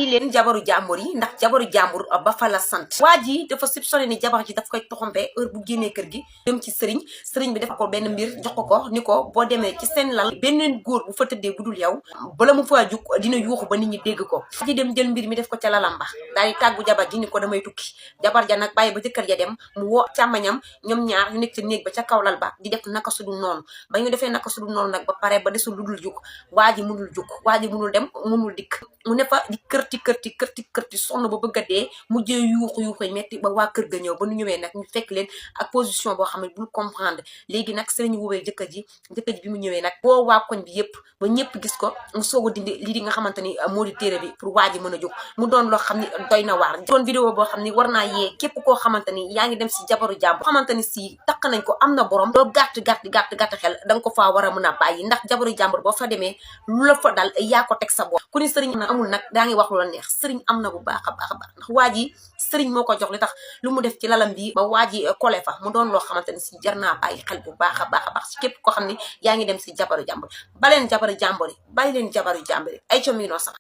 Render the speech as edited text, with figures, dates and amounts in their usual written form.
leen jabaru jàmbur yi ndax jabaru jàmbur ba fa la sant. waa ji dafa soupçonné ni jabar ji daf koy toxompe heure bu génnee kër gi dem ci sëriñ bi def ko benn mbir jox ko ni ko boo demee ci seen lal beneen góor bu fa tëddee bu dul yow bala mu faa jug dina yuuxu ba nit ñi dégg ko. waa ji dem jël mbir mi def ko ca lalam ba daal di tàggu jabar ji ni ko damay tukki. jabar ja nag bàyyi ba jëkkër ja dem mu woo càmmañam ñoom ñaar ñu nekk ci néeg ba ca kaw lal ba di def naka sudul noonu ba ñu defee naka sudul noonu nag ba pare ba desul lu dul jug waa ji munul jug waa ji munul dem munul dikk mu ne fa di kërti sonn ba bëgg a dee mujjee yuuxu yi metti ba waa kër ga ñëw ba nu ñëwee nag ñu fekk leen ak position boo xam ne bul comprendre. léegi nag sëriñ woowee jëkkër ji bi mu ñëwee nag boo waa koñ bi yëpp ba ñëpp gis ko mu soog a dindi lii di nga xamante ni moo di téere bi pour waa ji mën a jóg mu doon loo xam ni doy na waar. doon vidéo boo xam ni war naa yee képp koo xamante ni yaa ngi dem si jabaru jàmbur xamante ni si takk nañ ko am na borom doo gàtt xel danga ko faa war a mën a bàyyi ndax jabaru jàmbur boo fa demee lu la fa dal yaa ko teg sa bopp. ku ni sëriñ na amul nag daa ngi wax lu la neex sëriñ am na bu baax a baax ndax waa ji sëriñ moo ko jox li tax lu mu def ci lalam bi ba waa ji kole fa mu doon loo xamante ni si jar naa bàyyi xel bu baax a baax si képp koo xam ni yaa ngi dem si jabaru jàmbur baleen jabaru jàmbur yi bàyyi leen jabaru jàmbur yi ay com yi noo sax